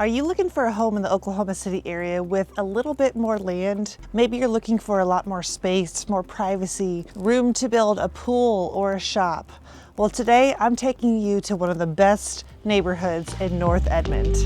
Are you looking for a home in the Oklahoma City area with a little bit more land? Maybe you're looking for a lot more space, more privacy, room to build a pool or a shop. Well, today I'm taking you to one of the best neighborhoods in North Edmond.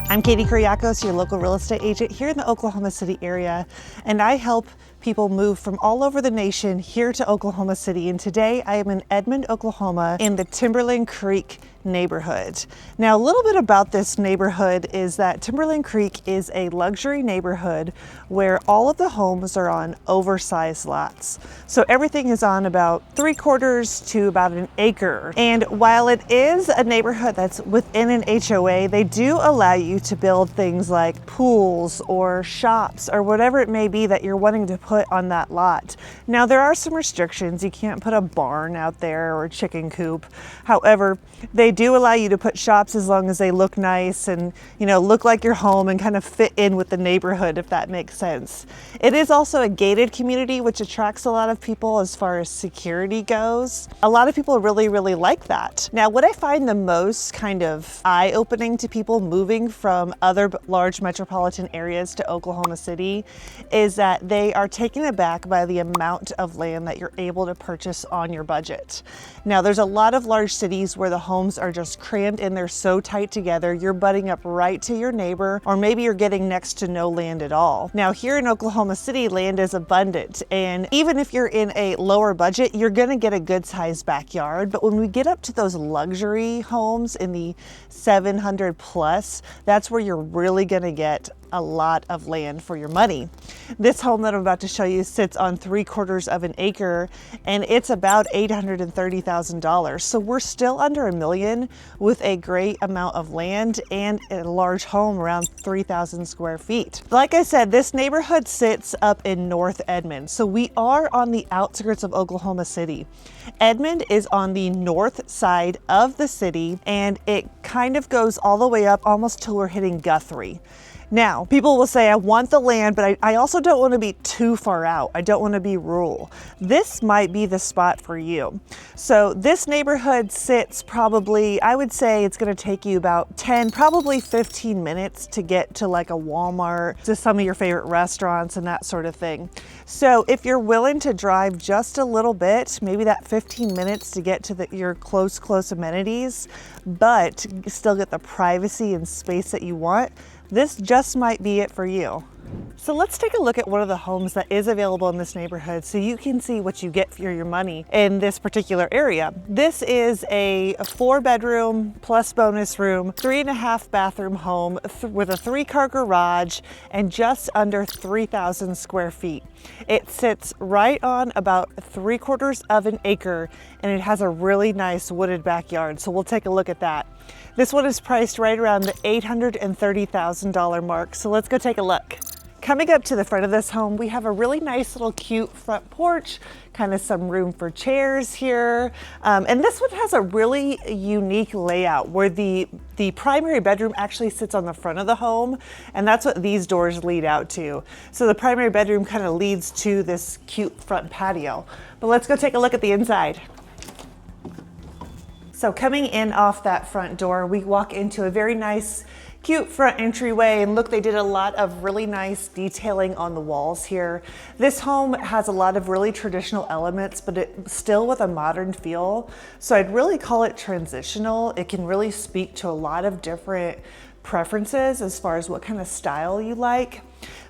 I'm Katie Kuriakos, your local real estate agent here in the Oklahoma City area, and I help people move from all over the nation here to Oklahoma City. And today I am in Edmond, Oklahoma, in the Timberland Creek neighborhood. Now, a little bit about this neighborhood is that Timberland Creek is a luxury neighborhood where all of the homes are on oversized lots. So everything is on about 3/4 to about an acre. And while it is a neighborhood that's within an HOA, they do allow you to build things like pools or shops or whatever it may be that you're wanting to put on that lot. Now, there are some restrictions. You can't put a barn out there or a chicken coop. However, they do allow you to put shops as long as they look nice and, look like your home and kind of fit in with the neighborhood, if that makes sense. It is also a gated community, which attracts a lot of people as far as security goes. A lot of people really like that. Now, what I find the most kind of eye-opening to people moving from other large metropolitan areas to Oklahoma City is that they are taken aback by the amount of land that you're able to purchase on your budget. Now, there's a lot of large cities where the homes are just crammed in there so tight together, you're butting up right to your neighbor, or maybe you're getting next to no land at all. Now, here in Oklahoma City, land is abundant, and even if you're in a lower budget, you're gonna get a good sized backyard. But when we get up to those luxury homes in the 700 plus, that's where you're really gonna get a lot of land for your money. This home that I'm about to show you sits on 3/4 of an acre, and it's about $830,000. So we're still under $1 million with a great amount of land and a large home around 3,000 square feet. Like I said, this neighborhood sits up in North Edmond. So we are on the outskirts of Oklahoma City. Edmond is on the north side of the city, and it kind of goes all the way up almost till we're hitting Guthrie. Now, people will say, I want the land, but I also don't want to be too far out. I don't want to be rural. This might be the spot for you. So this neighborhood sits probably, I would say it's going to take you about 10, probably 15 minutes to get to like a Walmart, to some of your favorite restaurants and that sort of thing. So if you're willing to drive just a little bit, maybe that 15 minutes to get to your close amenities, but still get the privacy and space that you want, this just might be it for you. So let's take a look at one of the homes that is available in this neighborhood so you can see what you get for your money in this particular area. This is a 4-bedroom plus bonus room, 3.5 bathroom home with a 3-car garage and just under 3,000 square feet. It sits right on about 3/4 of an acre, and it has a really nice wooded backyard. So we'll take a look at that. This one is priced right around the $830,000 mark. So let's go take a look. Coming up to the front of this home, we have a really nice little cute front porch, kind of some room for chairs here. And this one has a really unique layout where the primary bedroom actually sits on the front of the home, and that's what these doors lead out to. So the primary bedroom kind of leads to this cute front patio. But let's go take a look at the inside. So coming in off that front door, we walk into a very nice, cute front entryway, and look, they did a lot of really nice detailing on the walls here. This home has a lot of really traditional elements, but it's still with a modern feel. So I'd really call it transitional. It can really speak to a lot of different preferences as far as what kind of style you like.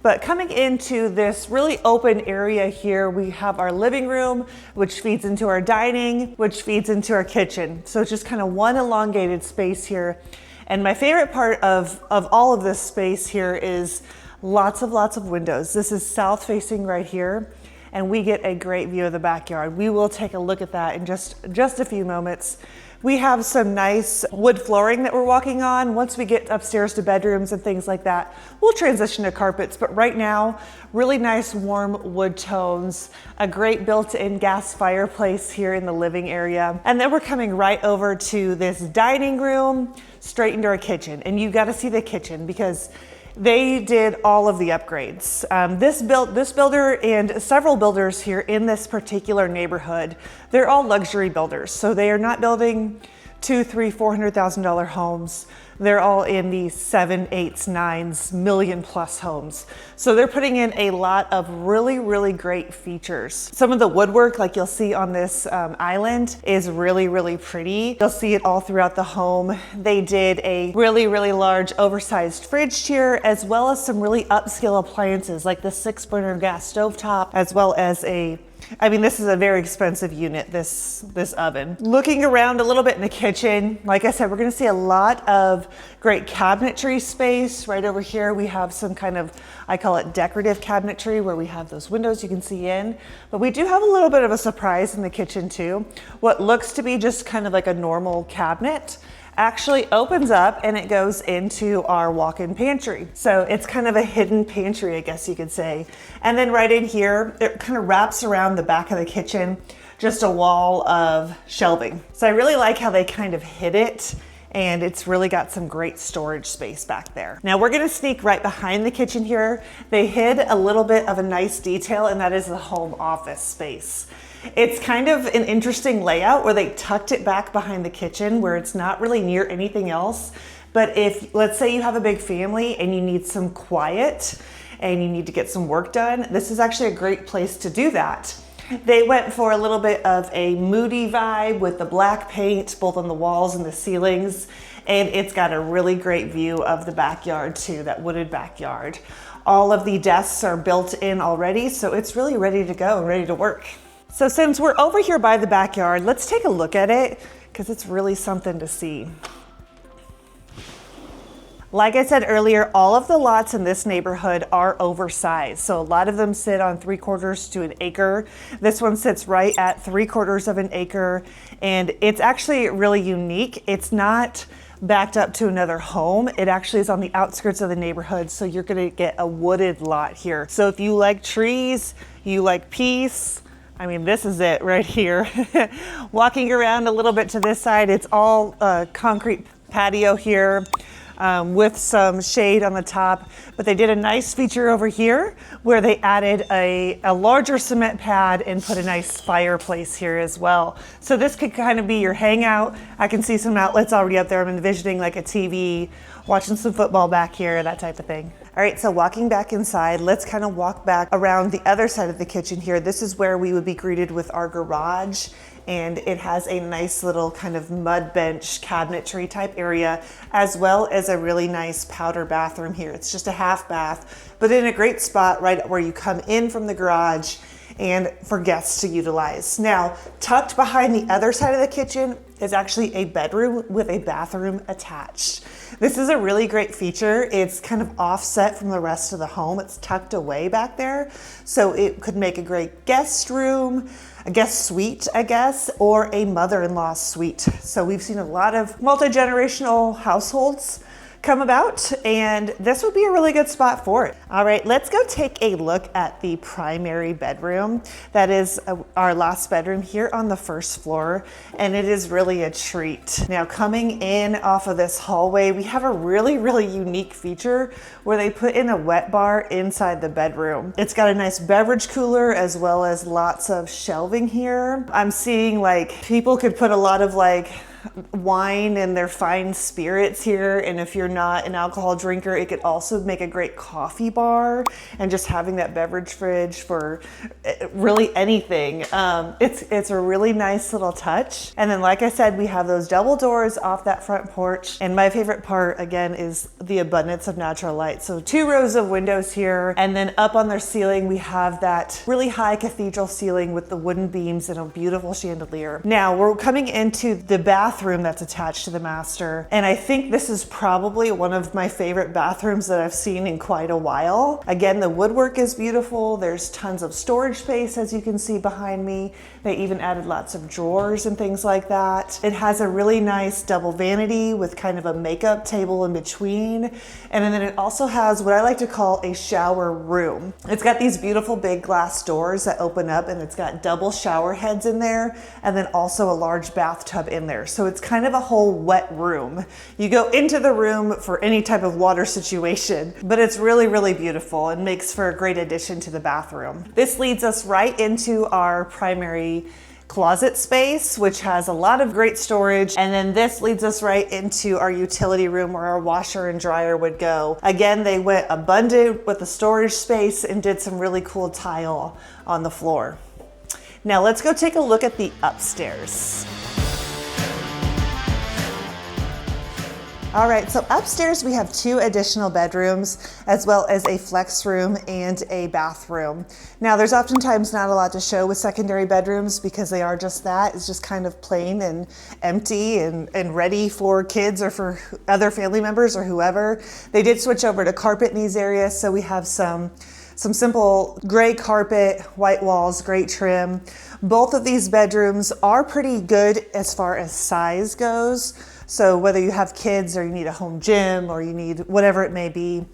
But coming into this really open area here, we have our living room, which feeds into our dining, which feeds into our kitchen. So it's just kind of one elongated space here. And my favorite part of all of this space here is lots of windows. This is south facing right here, and we get a great view of the backyard. We will take a look at that in just a few moments. We have some nice wood flooring that we're walking on. Once we get upstairs to bedrooms and things like that, we'll transition to carpets. But right now, really nice warm wood tones, a great built-in gas fireplace here in the living area. And then we're coming right over to this dining room, straight into our kitchen. And you gotta see the kitchen because They did all of the upgrades. This builder and several builders here in this particular neighborhood, they're all luxury builders. So they are not building $200,000, $300,000, $400,000 homes. They're all in the 7, 8, 9 million plus homes. So they're putting in a lot of really, really great features. Some of the woodwork, like you'll see on this island, is really, really pretty. You'll see it all throughout the home. They did a really, really large oversized fridge here, as well as some really upscale appliances like the 6-burner gas stovetop, as well as this is a very expensive unit, this oven. Looking around a little bit in the kitchen, like I said, we're gonna see a lot of great cabinetry space. Right over here, we have some kind of, I call it decorative cabinetry, where we have those windows you can see in. But we do have a little bit of a surprise in the kitchen too. What looks to be just kind of like a normal cabinet actually opens up and it goes into our walk-in pantry. So it's kind of a hidden pantry, I guess you could say. And then right in here, it kind of wraps around the back of the kitchen, just a wall of shelving. So I really like how they kind of hid it, and it's really got some great storage space back there. Now we're gonna sneak right behind the kitchen here. They hid a little bit of a nice detail, and that is the home office space. It's kind of an interesting layout where they tucked it back behind the kitchen where it's not really near anything else. But if, let's say you have a big family and you need some quiet and you need to get some work done, this is actually a great place to do that. They went for a little bit of a moody vibe with the black paint, both on the walls and the ceilings. And it's got a really great view of the backyard too, that wooded backyard. All of the desks are built in already, so it's really ready to go, ready to work. So since we're over here by the backyard, let's take a look at it because it's really something to see. Like I said earlier, all of the lots in this neighborhood are oversized. So a lot of them sit on 3/4 to an acre. This one sits right at 3/4 of an acre. And it's actually really unique. It's not backed up to another home. It actually is on the outskirts of the neighborhood. So you're gonna get a wooded lot here. So if you like trees, you like peace, this is it right here. Walking around a little bit to this side, it's all concrete patio here with some shade on the top. But they did a nice feature over here where they added a larger cement pad and put a nice fireplace here as well. So this could kind of be your hangout. I can see some outlets already up there. I'm envisioning like a TV, watching some football back here, that type of thing. All right, so walking back inside, let's kind of walk back around the other side of the kitchen here. This is where we would be greeted with our garage, and it has a nice little kind of mud bench cabinetry type area, as well as a really nice powder bathroom here. It's just a half bath, but in a great spot right where you come in from the garage and for guests to utilize. Now, tucked behind the other side of the kitchen is actually a bedroom with a bathroom attached. This is a really great feature. It's kind of offset from the rest of the home. It's tucked away back there. So it could make a great guest room, a guest suite, I guess, or a mother-in-law suite. So we've seen a lot of multi-generational households come about, and this would be a really good spot for it. All right, let's go take a look at the primary bedroom. That is our last bedroom here on the first floor, and it is really a treat. Now, coming in off of this hallway, we have a really, really unique feature where they put in a wet bar inside the bedroom. It's got a nice beverage cooler as well as lots of shelving here. I'm seeing like people could put a lot of like wine and their fine spirits here, and if you're not an alcohol drinker, it could also make a great coffee bar, and just having that beverage fridge for really anything. It's a really nice little touch. And then like I said, we have those double doors off that front porch, and my favorite part again is the abundance of natural light. So 2 rows of windows here, and then up on their ceiling we have that really high cathedral ceiling with the wooden beams and a beautiful chandelier. Now we're coming into the bathroom that's attached to the master, and I think this is probably one of my favorite bathrooms that I've seen in quite a while. Again, the woodwork is beautiful. There's tons of storage space, as you can see behind me. They even added lots of drawers and things like that. It has a really nice double vanity with kind of a makeup table in between, and then it also has what I like to call a shower room. It's got these beautiful big glass doors that open up, and it's got double shower heads in there, and then also a large bathtub in there. So so it's kind of a whole wet room. You go into the room for any type of water situation, but it's really, really beautiful and makes for a great addition to the bathroom. This leads us right into our primary closet space, which has a lot of great storage. And then this leads us right into our utility room where our washer and dryer would go. Again, they went abundant with the storage space and did some really cool tile on the floor. Now let's go take a look at the upstairs. All right, so upstairs we have 2 additional bedrooms as well as a flex room and a bathroom. Now there's oftentimes not a lot to show with secondary bedrooms because they are just that. It's just kind of plain and empty and ready for kids or for other family members or whoever. They did switch over to carpet in these areas, so we have some simple gray carpet, white walls, great trim. Both of these bedrooms are pretty good as far as size goes. So whether you have kids or you need a home gym or you need whatever it may be,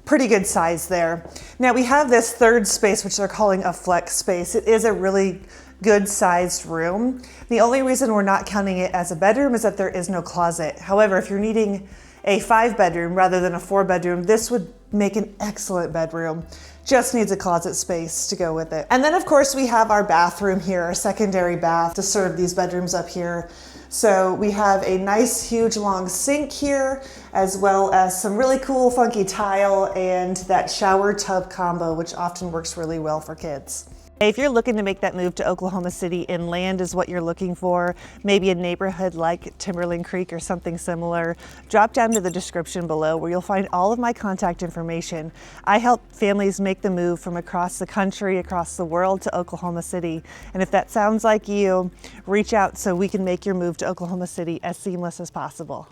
pretty good size there. Now we have this third space, which they're calling a flex space. It is a really good sized room. The only reason we're not counting it as a bedroom is that there is no closet. However, if you're needing a 5-bedroom rather than a 4-bedroom, this would make an excellent bedroom. Just needs a closet space to go with it. And then of course we have our bathroom here, our secondary bath to serve these bedrooms up here. So we have a nice huge long sink here, as well as some really cool funky tile and that shower tub combo, which often works really well for kids. If you're looking to make that move to Oklahoma City and land is what you're looking for, maybe a neighborhood like Timberland Creek or something similar, drop down to the description below where you'll find all of my contact information. I help families make the move from across the country, across the world to Oklahoma City. And if that sounds like you, reach out so we can make your move to Oklahoma City as seamless as possible.